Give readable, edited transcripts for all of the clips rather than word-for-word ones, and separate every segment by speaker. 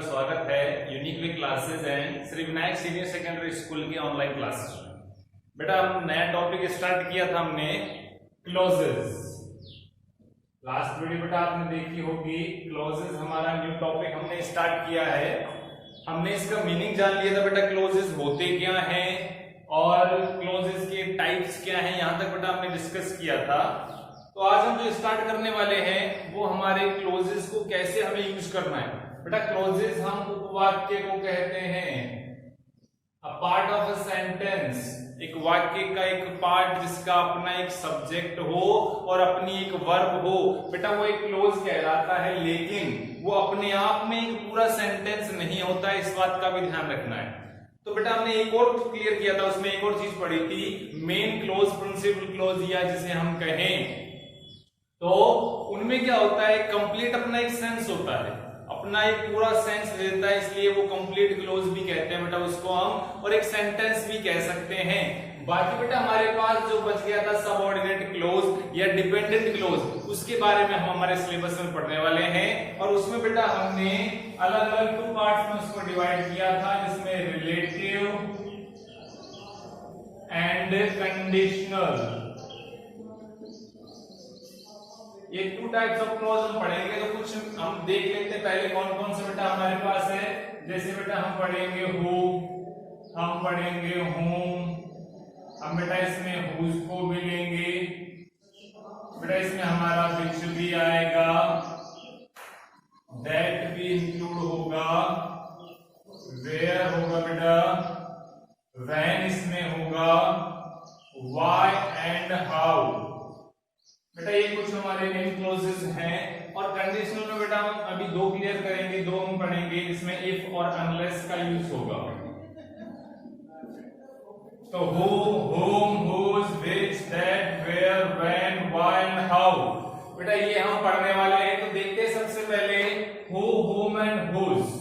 Speaker 1: स्वागत है unique way classes and Shri Vinayak senior secondary school की ऑनलाइन क्लासेस में। बेटा हम नया टॉपिक स्टार्ट किया था हमने क्लॉजेस। लास्ट वीडियो बेटा आपने देखी होगी। क्लॉजेस हमारा न्यू टॉपिक हमने स्टार्ट किया है। हमने इसका मीनिंग जान लिया था बेटा, क्लॉजेस होते क्या हैं और क्लॉजेस के टाइप्स क्या हैं, यहां तक बेटा हमने डिस्कस किया था। तो आज हम जो स्टार्ट करने वाले हैं वो हमारे क्लॉजेस को कैसे हमें यूज करना है। बेटा क्लॉजेस हम उपवाक्य को कहते हैं, a part of a sentence, एक वाक्य का एक पार्ट जिसका अपना एक सब्जेक्ट हो और अपनी एक वर्ब हो, बेटा वो एक क्लॉज कहलाता है। लेकिन वो अपने आप में एक पूरा सेंटेंस नहीं होता है, इस बात का भी ध्यान रखना है। तो बेटा हमने एक और क्लियर किया था, उसमें एक और चीज पढ़ी थी, मेन क्लॉज, प्रिंसिपल क्लॉज, या जिसे हम कहें तो उनमें क्या होता है, कंप्लीट अपना एक सेंस होता है, अपना एक पूरा सेंस देता है, इसलिए वो कंप्लीट क्लोज भी कहते हैं बेटा उसको हम, और एक सेंटेंस भी कह सकते हैं। बाकी बेटा हमारे पास जो बच गया था सबऑर्डिनेट क्लोज या डिपेंडेंट क्लोज, उसके बारे में हम हमारे सिलेबस में पढ़ने वाले हैं। और उसमें बेटा हमने अलग अलग टू पार्ट्स में उसको डिवाइड किया था, जिसमें रिलेटिव एंड कंडीशनल, ये टू टाइप्स ऑफ क्लॉज हम पढ़ेंगे। तो कुछ हम देख लेते हैं पहले कौन कौन से बेटा हमारे पास है। जैसे बेटा हम पढ़ेंगे हु, हम पढ़ेंगे हूम, हम बेटा इसमें हुज को भी लेंगे, बेटा इसमें हमारा विच भी आएगा, दैट भी इंक्लूड होगा, वेयर होगा बेटा, व्हेन इसमें होगा, व्हाई एंड हाउ। बेटा ये कुछ हमारे मेन क्लॉजेस हैं। और कंडीशनल में बेटा हम अभी दो क्लियर करेंगे, दो हम पढ़ेंगे, इसमें इफ और अनलेस का यूज होगा। तो who, whom, whose, which, that, where, when, why and how, बेटा ये हम पढ़ने वाले हैं। तो देखते हैं सबसे पहले who, whom and whose।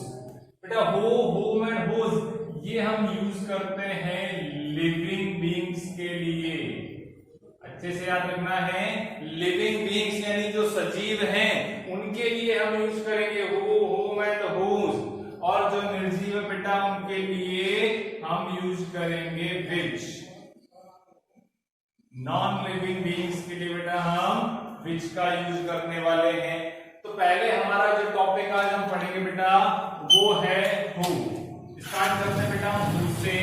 Speaker 1: बेटा who, whom and whose ये हम यूज करते हैं लिविंग बीइंग्स के लिए। अच्छे से याद रखना है, लिविंग बीइंग्स यानी जो सजीव हैं उनके लिए हम यूज करेंगे हु, whom and whose। और जो निर्जीव है बेटा उनके लिए हम यूज करेंगे which। नॉन लिविंग बीइंग्स के लिए बेटा हम which का यूज करने वाले हैं। तो पहले हमारा जो टॉपिक आज हम पढ़ेंगे बेटा वो है हु। स्टार्ट करते हैं बेटा हम हु से,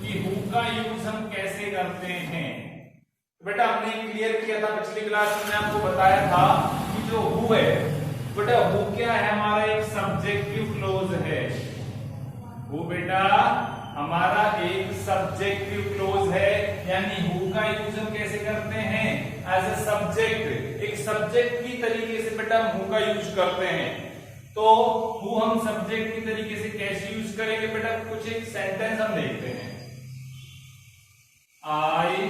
Speaker 1: कि हु का यूज हम कैसे करते हैं। बेटा हमने क्लियर किया था पिछली क्लास में, आपको बताया था कि जो हु है बेटा, हु क्या है, हमारा एक सब्जेक्टिव क्लोज है। हु बेटा हमारा एक सब्जेक्टिव क्लोज है, यानी हु का यूज हम कैसे करते हैं, एज ए सब्जेक्ट, एक सब्जेक्ट की तरीके से बेटा हम हु का यूज करते हैं। तो हु हम सब्जेक्ट की तरीके से कैसे यूज करेंगे बेटा, कुछ एक सेंटेंस हम देखते हैं। आई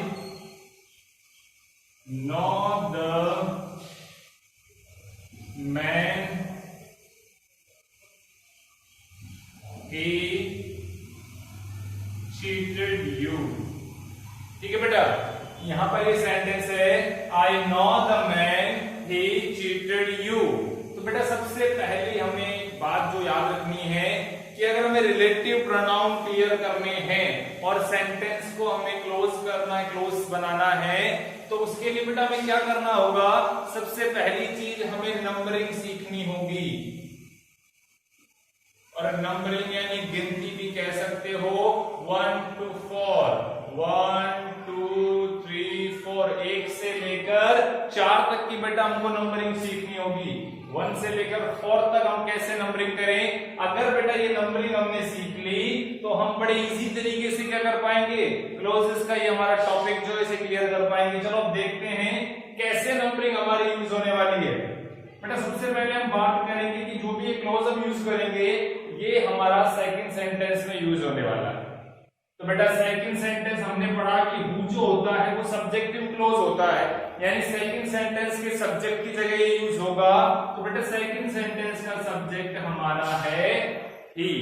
Speaker 1: know the man he cheated you। ठीक है बेटा, यहां पर ये सेंटेंस है I know the man he cheated you। तो बेटा सबसे पहले हमें एक बात जो याद रखनी है कि अगर हमें रिलेटिव प्रोनाउन क्लियर करने हैं और सेंटेंस को हमें क्लोज करना है, क्लोज बनाना है, तो उसके लिए बेटा हमें क्या करना होगा, सबसे पहली चीज हमें नंबरिंग सीखनी होगी। और नंबरिंग यानी गिनती भी कह सकते हो, 1 to 4, 1 2 3 4, 1 से लेकर 4 तक की बेटा हमको नंबरिंग सीखनी होगी। 1 से लेकर 4 तक हम कैसे नंबरिंग करें। अगर बेटा ये नंबरिंग हमने सीख ली तो हम बड़े इजी तरीके से क्या कर पाएंगे, क्लोजेस का ये हमारा टॉपिक जो है इसे क्लियर कर पाएंगे। चलो अब देखते हैं कैसे नंबरिंग हमारी यूज होने वाली है। बेटा सबसे पहले हम बात करेंगे कि जो भी क्लोज हम यूज करेंगे ये हमारा सेकंड सेंटेंस में यूज होने वाला है। तो बेटा सेकंड सेंटेंस हमने पढ़ा कि हु जो होता है वो सब्जेक्टिव क्लोज होता है, यानी सेकंड सेंटेंस के सब्जेक्ट की जगह ये यूज होगा। तो बेटा सेकंड सेंटेंस का सब्जेक्ट हमारा है ही।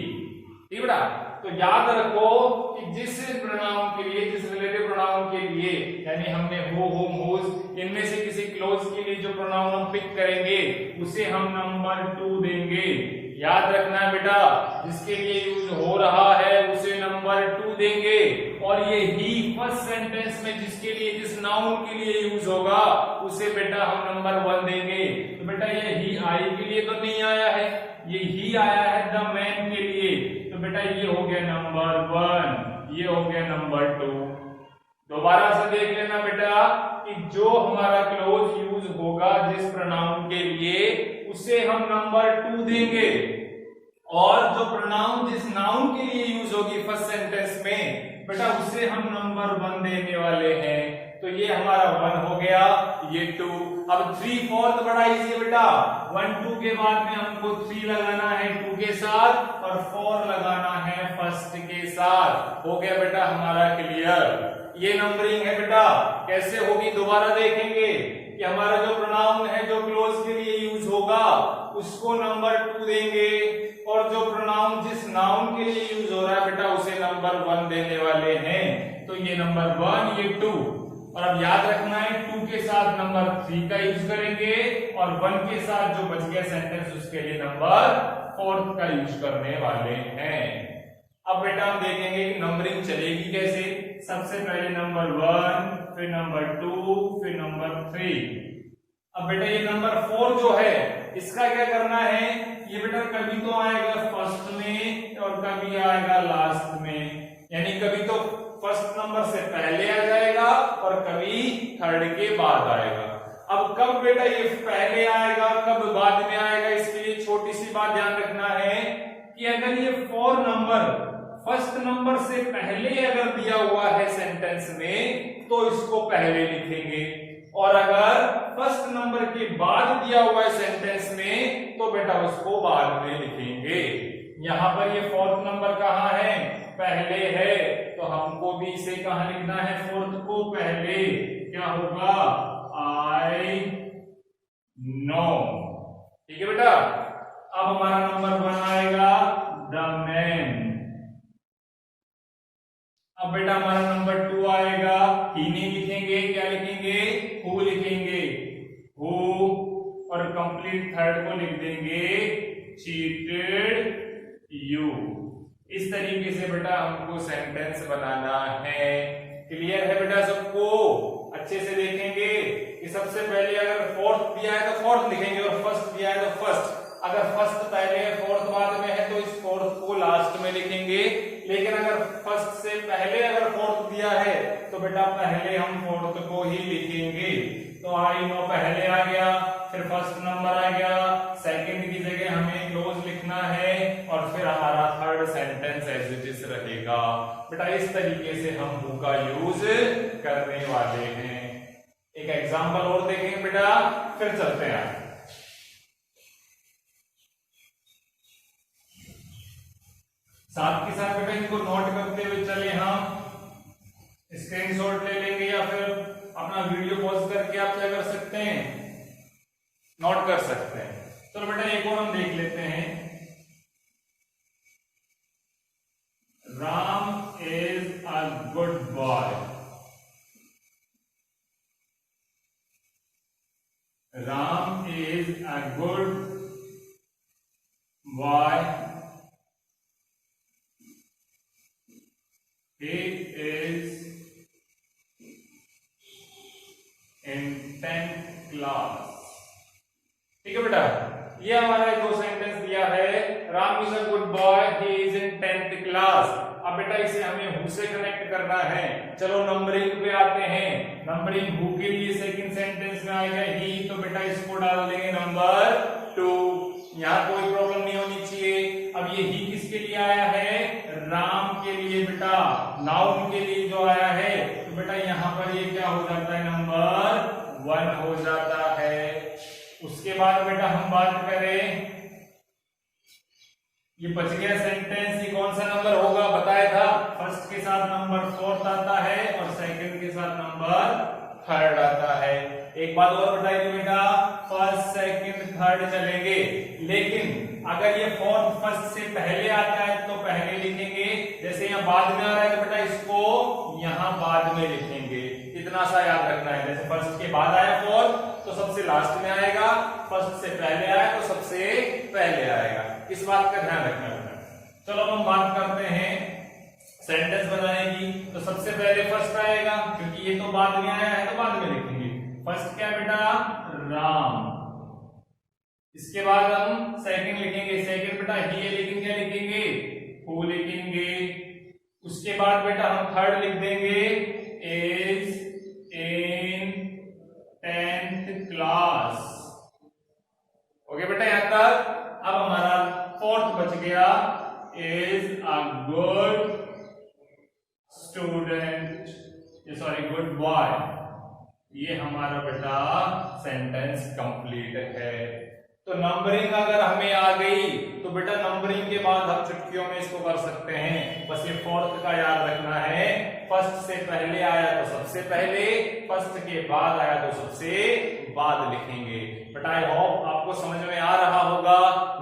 Speaker 1: ठीक बेटा, तो याद रखो कि जिस प्रोनाउन के लिए, जिस रिलेटिव प्रोनाउन के लिए, यानी हमने हु, हुम, हुज, इनमें से किसी क्लोज के लिए जो प्रोनाउन हम पिक करेंगे उसे हम नंबर 2 देंगे। याद रखना है बेटा, जिसके लिए यूज हो रहा है उसे नंबर 2 देंगे, और ये ही फर्स्ट सेंटेंस में जिसके लिए, जिस नाउन के लिए यूज होगा उसे बेटा हम नंबर 1 देंगे। तो बेटा ये ही आई के लिए तो नहीं आया है, ये ही आया है द मैन के लिए, तो बेटा ये हो गया नंबर 1, ये हो गया नंबर 2। दोबारा से देख लेना बेटा कि जो हमारा क्लोज यूज होगा जिस प्रोनाउन के लिए उसे हम नंबर 2 देंगे, और जो प्रोनाउन जिस नाउन के लिए यूज होगी फर्स्ट सेंटेंस में बेटा उसे हम नंबर 1 देने वाले हैं। तो ये हमारा 1 हो गया, ये 2। अब 3 4 बड़ा इजी है बेटा, 1 2 के बाद में हमको 3 लगाना है 2 के साथ और 4 लगाना है फर्स्ट के साथ। हो गया बेटा हमारा क्लियर। ये नंबरिंग है बेटा, कैसे होगी दोबारा देखेंगे कि हमारा जो प्रोनाउन है जो क्लोज के लिए यूज होगा उसको नंबर 2 देंगे, और जो प्रोनाउन जिस नाउन के लिए यूज हो रहा है बेटा उसे नंबर 1 देने वाले हैं। तो ये नंबर 1, ये 2, और अब याद रखना है 2 के साथ नंबर 3 का यूज करेंगे, और 1 के साथ जो बच गया सेंटेंस उसके लिए नंबर 4 का यूज करने वाले हैं। अब बेटा हम देखेंगे कि नंबरिंग चलेगी कैसे। सबसे पहले नंबर 1, फिर नंबर 2, फिर नंबर 3। अब बेटा ये नंबर 4 जो है इसका क्या करना है, ये बेटा कभी तो आएगा फर्स्ट में और कभी आएगा लास्ट में, यानी कभी तो फर्स्ट नंबर से पहले आ जाएगा और कभी थर्ड के बाद आएगा। अब कब बेटा ये पहले आएगा कब बाद में आएगा, इसके लिए छोटी सी बात ध्यान रखना है कि अगर ये 4 नंबर फर्स्ट नंबर से पहले अगर दिया हुआ है सेंटेंस में तो इसको पहले लिखेंगे, और अगर फर्स्ट नंबर के बाद दिया हुआ है सेंटेंस में तो बेटा उसको बाद में लिखेंगे। यहां पर ये 4th नंबर कहां है, पहले है, तो हमको भी इसे कहां लिखना है, 4th को पहले। क्या होगा, आई नो। ठीक है बेटा। अब हमारा नंबर 1 आएगा द मैन। अब बेटा हमारा नंबर 2 आएगा, ही नहीं लिखेंगे, क्या लिखेंगे, हु लिखेंगे, हु, और कंप्लीट थर्ड को लिख देंगे चीटेड यू। इस तरीके से बेटा हमको सेंटेंस बनाना है। क्लियर है बेटा सबको? अच्छे से देखेंगे कि सबसे पहले अगर 4th दिया है तो 4th लिखेंगे, और फर्स्ट दिया है तो फर्स्ट। अगर फर्स्ट पहले है 4th बाद में है तो इस 4th को लास्ट में लिखेंगे, लेकिन अगर फर्स्ट से पहले अगर 4th दिया है तो बेटा पहले हम 4th को ही लिखेंगे। तो आई नो पहले आ गया, फिर फर्स्ट नंबर आ गया, सेकंड की जगह हमें क्लोज लिखना है, और फिर हमारा third sentence as it is रहेगा। बेटा इस तरीके से हम हु का यूज करने वाले हैं। एक एग्जांपल और देखेंगे बेटा, फिर चलते हैं। साथ के साथ बेटा इनको नोट करते हुए चले, हम स्क्रीनशॉट ले लेंगे या फिर अपना वीडियो पॉज करके आप क्या कर सकते हैं, नोट कर सकते हैं। चलो बेटा एक और हम देख लेते हैं। Ram is a good boy. Ram is a good boy. He is in 10th class। ठीक है बेटा, ये हमारा 2 सेंटेंस दिया है। Ram is a good boy, he is in 10th class. अब बेटा इसे हमें हु से कनेक्ट करना है। चलो नंबरिंग पे आते हैं। नंबरिंग हु के लिए सेकंड सेंटेंस में आएगा ही, तो बेटा इसको डाल देंगे नंबर 2। यहाँ कोई प्रॉब्लम नहीं होनी चाहिए। अब ये ही किसके लिए आया है, राम के लिए बेटा, नाउन के लिए जो आया है, तो बेटा यहाँ पर ये क्या हो जाता है, नंबर 1 हो जाता है। उसके बाद बेटा हम बात करें, ये बच गया सेंटेंस, ये कौन सा नंबर होगा बताया था, फर्स्ट के साथ नंबर 4th आता है और सेकंड के साथ नंबर 3rd आता है। एक बात और बताइए बेटा, फर्स्ट सेकंड थर्ड चलेंगे, लेकिन अगर ये 4th फर्स्ट से पहले आता है तो पहले लिखेंगे। जैसे यहाँ बाद में आ रहा है तो बेटा इसको यहाँ बाद में लिखेंगे। इतना सा याद रखना है। जैसे फर्स्ट के बाद आया 4th तो सबसे लास्ट में आएगा, फर्स्ट से पहले आया तो सबसे पहले आएगा। इस बात का ध्यान रखना बेटा। चलो अब हम बात करते हैं सेंटेंस बनाने की। तो सबसे पहले फर्स्ट आएगा, क्योंकि ये तो बाद में आया है तो बाद में लिखेंगे। फर्स्ट क्या बेटा? राम। इसके बाद हम सेकंड लिखेंगे, सेकंड बेटा ही लेकिन क्या लिखेंगे? हु लिखेंगे। उसके बाद बेटा हम थर्ड लिख देंगे is in 10th class. Okay बेटा यहां तक। अब हमारा फोर्थ बच गया is a good student, sorry good boy. ये हमारा बेटा सेंटेंस कंप्लीट है। तो नंबरिंग अगर हमें आ गई तो बेटा नंबरिंग के बाद हम चुटकियों में इसको कर सकते हैं। बस ये फोर्थ का याद रखना है, फर्स्ट से पहले आया तो सबसे पहले, फर्स्ट के बाद आया तो सबसे बाद लिखेंगे। बट आई होप आपको समझ में आ रहा होगा।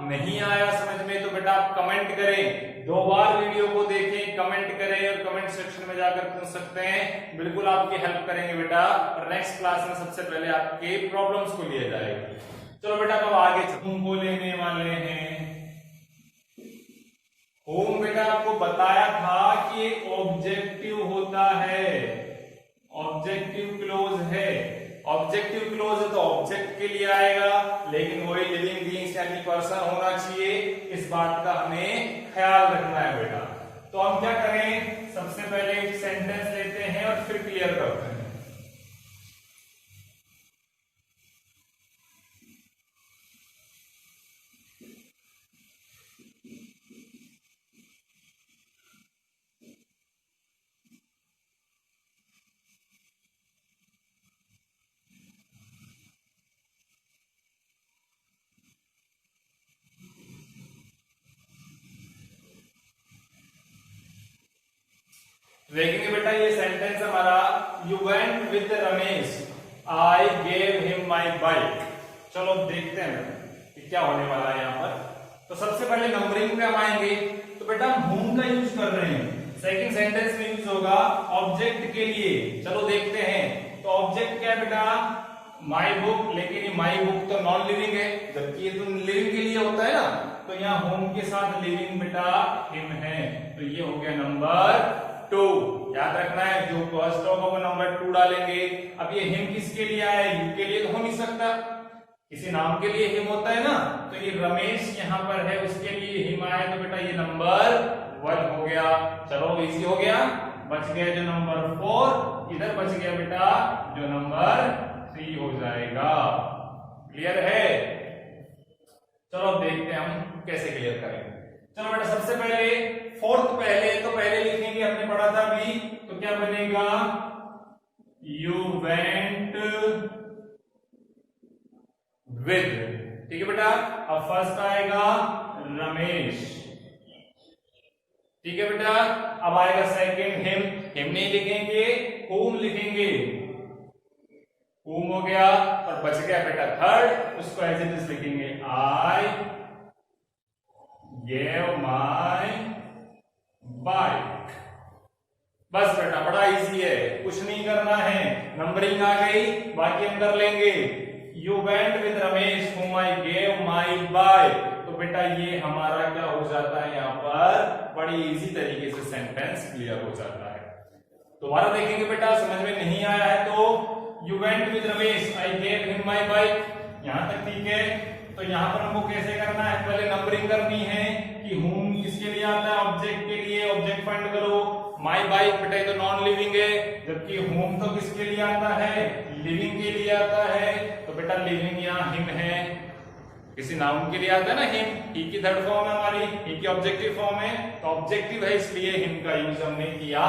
Speaker 1: नहीं आया समझ में तो बेटा आप कमेंट करें, 2 बार वीडियो को देखें, कमेंट करें और कमेंट सेक्शन में जाकर पूछ सकते हैं। बिल्कुल आपकी हेल्प करेंगे बेटा, और नेक्स्ट क्लास में सबसे पहले आपके प्रॉब्लम्स को लिया जाएगा। चलो बेटा अब आगे को लेने वाले हैं। होम बेटा आपको बताया था कि एक ऑब्जेक्टिव होता है, ऑब्जेक्टिव क्लोज है। ऑब्जेक्टिव क्लोज है तो ऑब्जेक्ट के लिए आएगा, लेकिन वही लिविंग बीइंग्स यानी पर्सन होना चाहिए। इस बात का हमें ख्याल रखना है बेटा। तो हम क्या करें, सबसे पहले एक सेंटेंस लेते हैं और फिर क्लियर करते हैं। देखेंगे बेटा ये सेंटेंस हमारा, you went with Ramesh, I gave him my bike. चलो देखते हैं कि क्या होने वाला है यहाँ पर। तो सबसे पहले नंबरिंग पे हम आएंगे। तो बेटा हम होम का यूज कर रहे हैं, सेकंड सेंटेंस में यूज होगा ऑब्जेक्ट के लिए। चलो देखते हैं। तो ऑब्जेक्ट क्या है बेटा? माई बुक, लेकिन ये माई बुक तो नॉन लिविंग है, जबकि ये तो लिविंग के लिए होता है ना। तो यहाँ होम के साथ लिविंग बेटा हिम है, तो ये हो गया नंबर 2। याद रखना है, जो फर्स्ट होगा वो नंबर 2 डालेंगे। अब ये हिम किसके लिए आया? यू के लिए तो हो नहीं सकता, किसी नाम के लिए हिम होता है ना। तो ये रमेश यहाँ पर है, उसके लिए हिम आया, तो बेटा ये नंबर 1 हो गया। चलो इजी हो गया। बच गया जो नंबर 4, इधर बच गया बेटा जो नंबर 3 हो जाएगा। क्लियर है? चलो अब देखते हैं हम कैसे क्लियर करेंगे। चलो बेटा सबसे पहले फोर्थ, पहले तो पहले लिखेंगे, आपने पढ़ा था अभी। तो क्या बनेगा? You went with. ठीक है बेटा। अब फर्स्ट आएगा रमेश। ठीक है बेटा। अब आएगा सेकंड हिम, हिम नहीं लिखेंगे, whom लिखेंगे। whom हो गया, और बच गया बेटा थर्ड, उसको एज इट इज लिखेंगे आई गेव माई बाइक। बस बेटा बड़ा इजी है, कुछ नहीं करना है। नंबरिंग आ गई, बाकी हम कर लेंगे। You went with Ramesh whom I gave my bike। तो बेटा ये हमारा क्या हो जाता है, यहाँ पर बड़ी इजी तरीके से सेंटेंस क्लियर हो जाता है। दोबारा देखेंगे बेटा, समझ में नहीं आया है तो you went with Ramesh I gave him my bike, यहां तक ठीक है। तो यहाँ पर हमको कैसे करना है, पहले नंबरिंग करनी है कि whom किसके लिए आता है, ऑब्जेक्ट के लिए, ऑब्जेक्ट फाइंड करो। माई बाइक बेटा ये तो नॉन लिविंग है, जबकि whom तो किसके लिए आता है, लिविंग के लिए आता है। तो बेटा लिविंग यहाँ हिम है, किसी नाउन के लिए आता है ना हिम, ही की थर्ड फॉर्म है हमारी, ही की ऑब्जेक्टिव फॉर्म है, तो ऑब्जेक्टिव है इसलिए हिम का यूज हमने किया।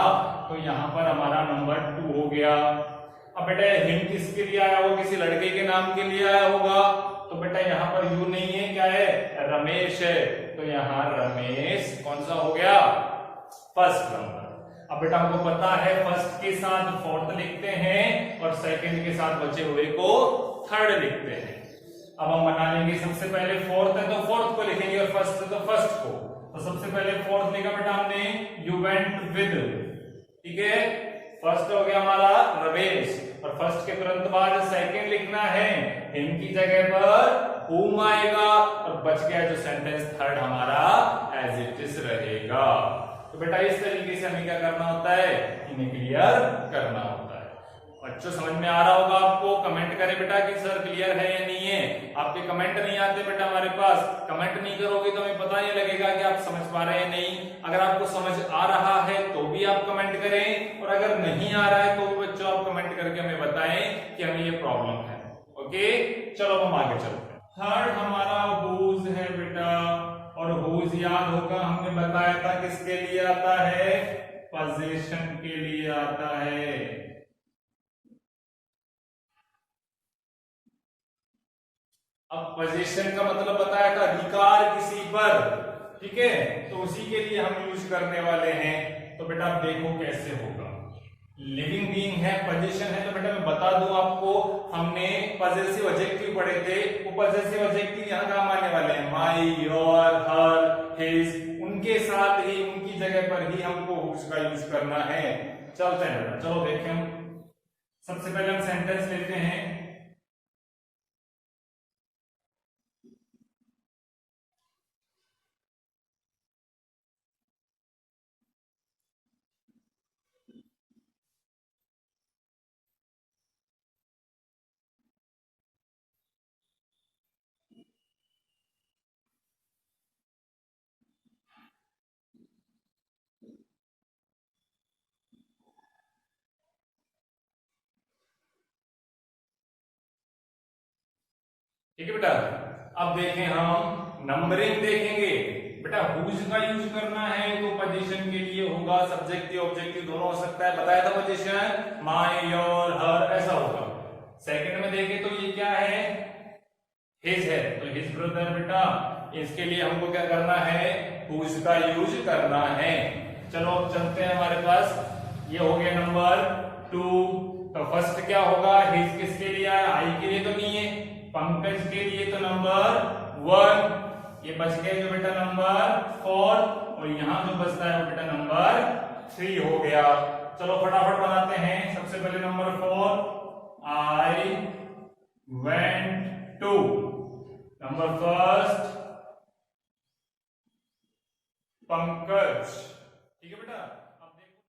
Speaker 1: तो यहाँ पर हमारा नंबर 2 हो गया। अब बेटा हिम किसके लिए आया, वो किसी लड़के के नाम के लिए आया होगा। तो बेटा यहाँ पर यू नहीं है, क्या है, रमेश है। तो यहाँ रमेश कौन सा हो गया, फर्स्ट नंबर। अब बेटा हमको पता है फर्स्ट के साथ फोर्थ लिखते हैं और सेकंड के साथ बचे हुए को थर्ड लिखते हैं। अब हम बना लेंगे, सबसे पहले फोर्थ है तो फोर्थ को लिखेंगे और फर्स्ट है तो फर्स्ट को। तो सबसे पहले फोर्थ लिखा बेटा हमने, यू वेंट विद। ठीक है, फर्स्ट हो गया हमारा रमेश, और फर्स्ट के तुरंत बाद सेकंड लिखना है, हिम की जगह पर whom आएगा और बच गया जो सेंटेंस थर्ड हमारा as it is रहेगा। तो बेटा इस तरीके से हमें क्या करना होता है, इन्हें क्लियर करना होता है। बच्चों समझ में आ रहा होगा आपको? कमेंट करें बेटा कि सर क्लियर है या नहीं है। आपके कमेंट नहीं आते बेटा हमारे पास, कमेंट नहीं करोगे तो हमें पता नहीं लगेगा कि आप समझ पा रहे हैं नहीं। अगर आपको समझ आ रहा है तो भी आप कमेंट करें, और अगर नहीं आ रहा है तो भी बच्चों आप कमेंट करके हमें बताएं कि हमें ये प्रॉब्लम है। ओके, चलो हम आगे चलते हैं। थर्ड हमारा हुज है बेटा, और हुज याद होगा हमने बताया था किसके लिए आता है, पोजीशन के लिए आता है। अब पोजीशन का मतलब बताया था अधिकार किसी पर, ठीक है, तो उसी के लिए हम यूज करने वाले हैं। तो बेटा आप देखो कैसे होगा। लिविंग बीइंग है, पोजीशन है, तो बेटा मैं बता दूं आपको, हमने पॉजेसिव एडजेक्टिव पढ़े थे। वो पॉजेसिव एडजेक्टिव यहां काम आने वाले हैं, माई, योर, हर, हिज, उनके साथ ही, उनकी जगह पर ही हमको उसका यूज करना है। चलते हैं बेटा, चलो देखें हम। सबसे पहले हम सेंटेंस लेते हैं। ठीक है बेटा, अब देखें हम नंबरिंग देखेंगे। बेटा हुज का यूज करना है तो पोजीशन के लिए होगा, सब्जेक्टिव ऑब्जेक्टिव दोनों हो सकता है, बताया था पोजीशन, माय, योर, हर, ऐसा होगा। सेकंड में देखें तो ये क्या है, हिज है, तो हिज ब्रदर बेटा, इसके लिए हमको क्या करना है, हुज का यूज करना है। चलो अब चलते हैं हमारे पास, ये हो गया नंबर 2। तो फर्स्ट क्या होगा, हिज किसके लिए आया, आई के लिए तो नहीं है, पंकज के लिए तो नंबर 1, ये बच गए जो बेटा नंबर 4, और यहां जो बचता है वो बेटा नंबर 3 हो गया। चलो फटाफट बनाते हैं। सबसे पहले number 4, I went to, number first Pankaj,